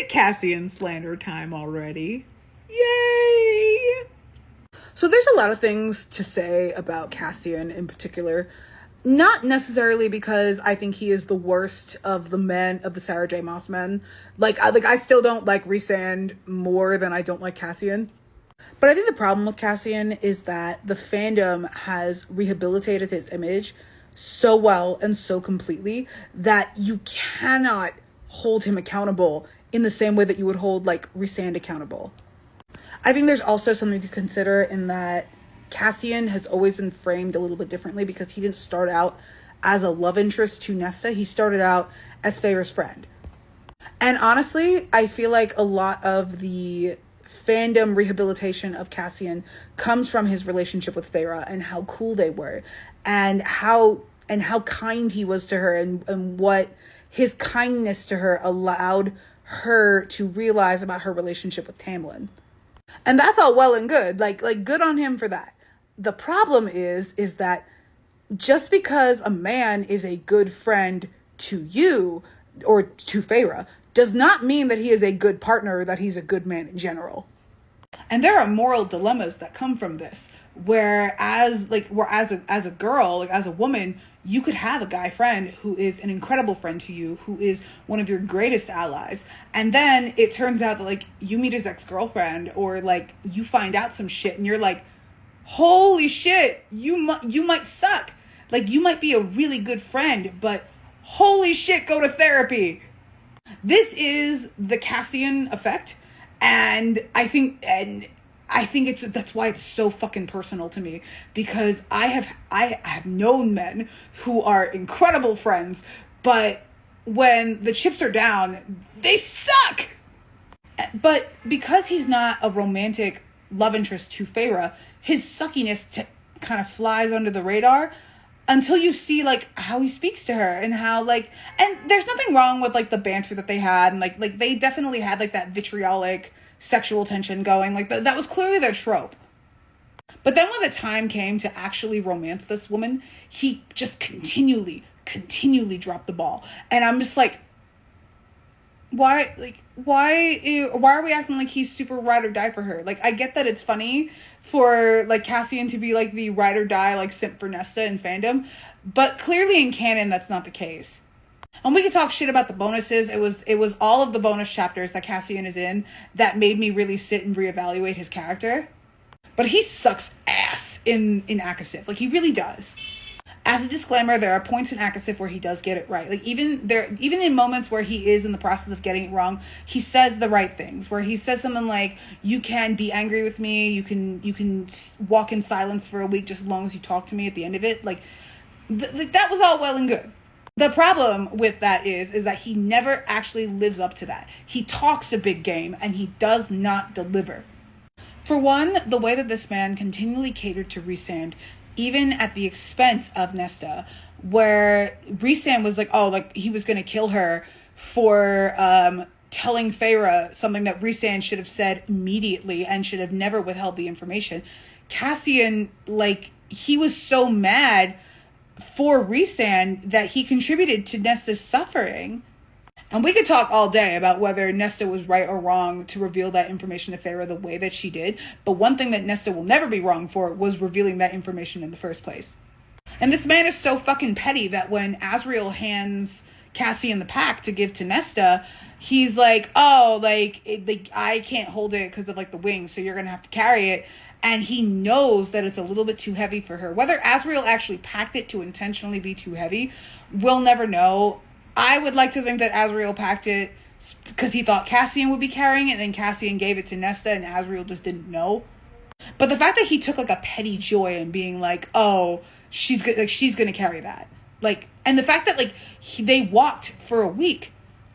Cassian slander time already. Yay! So there's a lot of things to say about Cassian in particular. Not necessarily because I think he is the worst of the men, of the Sarah J. Maas men. I still don't like Rhysand more than I don't like Cassian. But I think the problem with Cassian is that the fandom has rehabilitated his image so well and so completely that you cannot hold him accountable in the same way that you would hold like Rhysand accountable. I think there's also something to consider in that Cassian has always been framed a little bit differently because he didn't start out as a love interest to Nesta. He started out as Feyre's friend. And honestly, I feel like a lot of the fandom rehabilitation of Cassian comes from his relationship with Feyre and how cool they were and how kind he was to her and what his kindness to her allowed her to realize about her relationship with Tamlin. And that's all well and good. Like good on him for that. The problem is that just because a man is a good friend to you or to Feyre does not mean that he is a good partner or that he's a good man in general. And there are moral dilemmas that come from this, whereas as a girl, like as a woman, you could have a guy friend who is an incredible friend to you, who is one of your greatest allies. And then it turns out that like you meet his ex-girlfriend or like you find out some shit and you're like, holy shit, you might suck. Like you might be a really good friend, but holy shit, go to therapy. This is the Cassian effect. And I think that's why it's so fucking personal to me, because I have known men who are incredible friends, but when the chips are down, they suck. But because he's not a romantic love interest to Feyre, his suckiness kind of flies under the radar until you see like how he speaks to her and how like, and there's nothing wrong with like the banter that they had, and like they definitely had like that vitriolic sexual tension going, like that was clearly their trope. But then when the time came to actually romance this woman, he just continually dropped the ball. And I'm just like, why are we acting like he's super ride or die for her? Like, I get that it's funny for like Cassian to be like the ride or die like simp for Nesta in fandom, but clearly in canon that's not the case. And we could talk shit about the bonuses. It was all of the bonus chapters that Cassian is in that made me really sit and reevaluate his character. But he sucks ass in ACOTAR. Like, he really does. As a disclaimer, there are points in ACOTAR where he does get it right. Like, even in moments where he is in the process of getting it wrong, he says the right things. Where he says something like, you can be angry with me, you can walk in silence for a week just as long as you talk to me at the end of it. Like, that was all well and good. The problem with that is that he never actually lives up to that. He talks a big game and he does not deliver. For one, the way that this man continually catered to Rhysand, even at the expense of Nesta, where Rhysand was like, oh, like he was going to kill her for telling Feyre something that Rhysand should have said immediately and should have never withheld the information. Cassian, like, he was so mad for Rhysand that he contributed to Nesta's suffering. And we could talk all day about whether Nesta was right or wrong to reveal that information to Feyre the way that she did. But one thing that Nesta will never be wrong for was revealing that information in the first place. And this man is so fucking petty that when Azriel hands Cassian the pack to give to Nesta, he's like, oh, like I can't hold it because of like the wings, so you're going to have to carry it. And he knows that it's a little bit too heavy for her. Whether Azriel actually packed it to intentionally be too heavy, we'll never know. I would like to think that Azriel packed it because he thought Cassian would be carrying it, and then Cassian gave it to Nesta and Azriel just didn't know. But the fact that he took like a petty joy in being like, oh, she's gonna carry that. Like, and the fact that like they walked for a week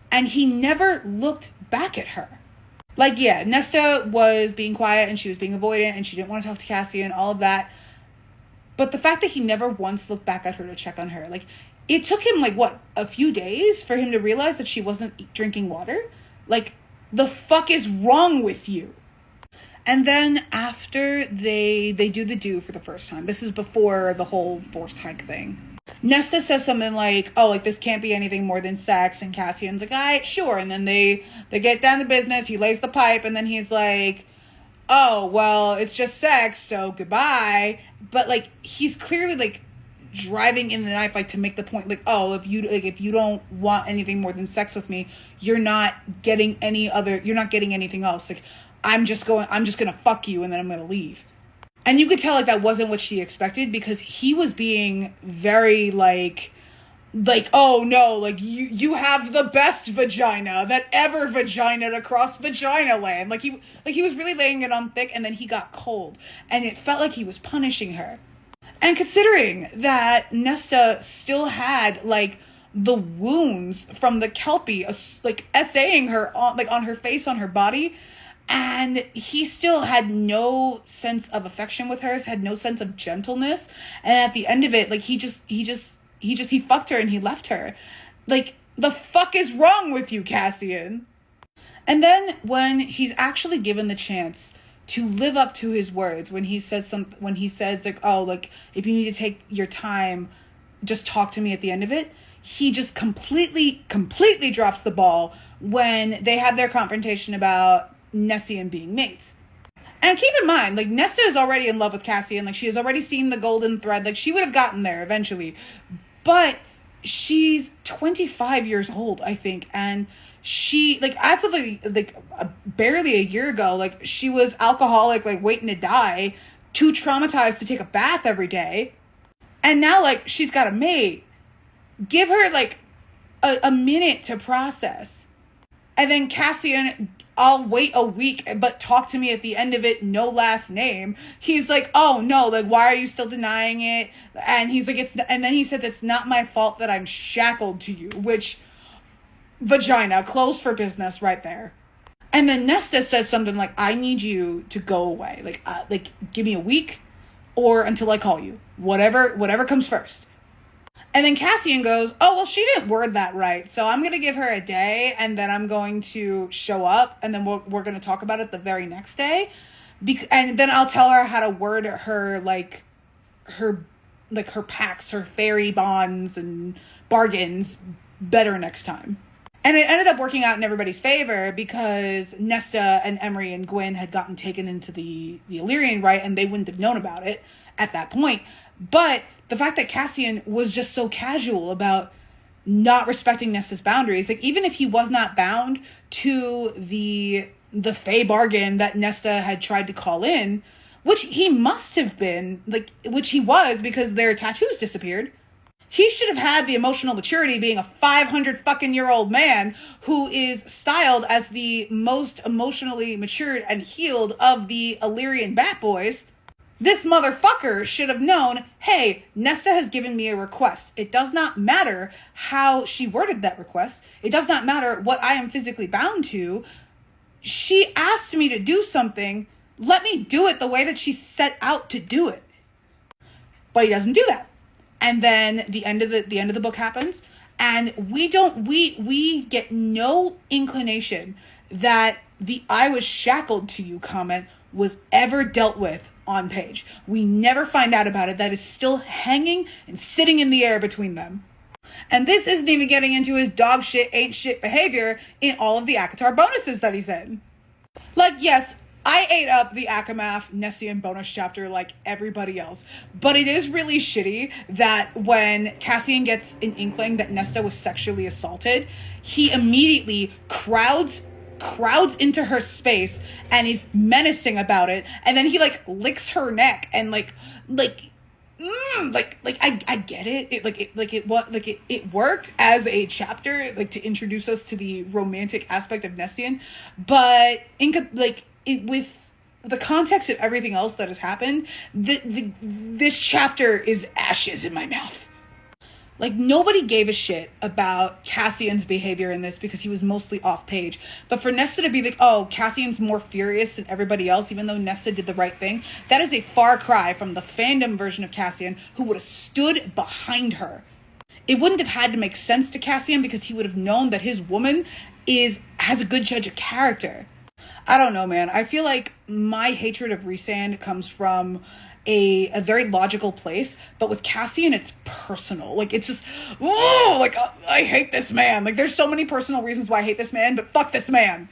and he never looked back at her. Like, yeah, Nesta was being quiet and she was being avoidant and she didn't want to talk to Cassian, all of that. But the fact that he never once looked back at her to check on her, like, it took him, like, what, a few days for him to realize that she wasn't drinking water? Like, the fuck is wrong with you? And then after they do the do for the first time, this is before the whole forced hike thing. Nesta says something like, oh, like, this can't be anything more than sex. And Cassian's like, all right, sure. And then they get down to business. He lays the pipe. And then he's like, oh, well, it's just sex. So goodbye. But, like, he's clearly, like, driving in the knife, like, to make the point, like, oh, if you don't want anything more than sex with me, you're not getting anything else. Like, I'm just gonna fuck you and then I'm gonna leave. And you could tell, like, that wasn't what she expected, because he was being very, like, oh, no, like, you have the best vagina that ever vaginaed across vagina land. Like, he was really laying it on thick, and then he got cold. And it felt like he was punishing her. And considering that Nesta still had, like, the wounds from the Kelpie, like, essaying her on her face, on her body, and he still had no sense of affection with her, had no sense of gentleness. And at the end of it, like, he fucked her and he left her. Like, the fuck is wrong with you, Cassian? And then when he's actually given the chance to live up to his words, when he says like, oh, like, if you need to take your time, just talk to me at the end of it, he just completely drops the ball when they have their confrontation about Nessian being mates. And keep in mind, like, Nesta is already in love with Cassian. Like, she has already seen the golden thread. Like, she would have gotten there eventually. But she's 25 years old, I think. And she, like, as of, like barely a year ago, like, she was alcoholic, like, waiting to die, too traumatized to take a bath every day. And now, like, she's got a mate. Give her, like, a minute to process. And then Cassian, I'll wait a week, but talk to me at the end of it, no last name. He's like, oh, no, like, why are you still denying it? And he's like, and then he said, it's not my fault that I'm shackled to you, which, vagina, closed for business right there. And then Nesta says something like, I need you to go away. Like, give me a week or until I call you. Whatever comes first. And then Cassian goes, oh, well, she didn't word that right. So I'm going to give her a day, and then I'm going to show up, and then we're going to talk about it the very next day. And then I'll tell her how to word her, her pacts, her fairy bonds and bargains better next time. And it ended up working out in everybody's favor, because Nesta and Emery and Gwyn had gotten taken into the Illyrian rite, and they wouldn't have known about it at that point. But the fact that Cassian was just so casual about not respecting Nesta's boundaries, like, even if he was not bound to the Fae bargain that Nesta had tried to call in, which he must have been, like, which he was, because their tattoos disappeared. He should have had the emotional maturity, being a 500-fucking-year-old man who is styled as the most emotionally matured and healed of the Illyrian Bat Boys. This motherfucker should have known, hey, Nesta has given me a request. It does not matter how she worded that request. It does not matter what I am physically bound to. She asked me to do something. Let me do it the way that she set out to do it. But he doesn't do that. And then the end of the book happens, and we get no inclination that the I was shackled to you comment was ever dealt with on page. We never find out about it. That is still hanging and sitting in the air between them. And this isn't even getting into his dog shit, ain't shit behavior in all of the ACOTAR bonuses that he's in. Like, yes, I ate up the Akamath Nessian bonus chapter like everybody else, but it is really shitty that when Cassian gets an inkling that Nesta was sexually assaulted, he immediately crowds into her space and he's menacing about it, and then he, like, licks her neck and I get it. It worked as a chapter, like, to introduce us to the romantic aspect of Nessian, but with the context of everything else that has happened, this chapter is ashes in my mouth. Like, nobody gave a shit about Cassian's behavior in this because he was mostly off page. But for Nesta to be like, oh, Cassian's more furious than everybody else, even though Nesta did the right thing, that is a far cry from the fandom version of Cassian, who would have stood behind her. It wouldn't have had to make sense to Cassian because he would have known that his woman has a good judge of character. I don't know, man. I feel like my hatred of Rhysand comes from a very logical place, but with Cassian it's personal. Like it's just, oh, like I hate this man. Like there's so many personal reasons why I hate this man, but fuck this man.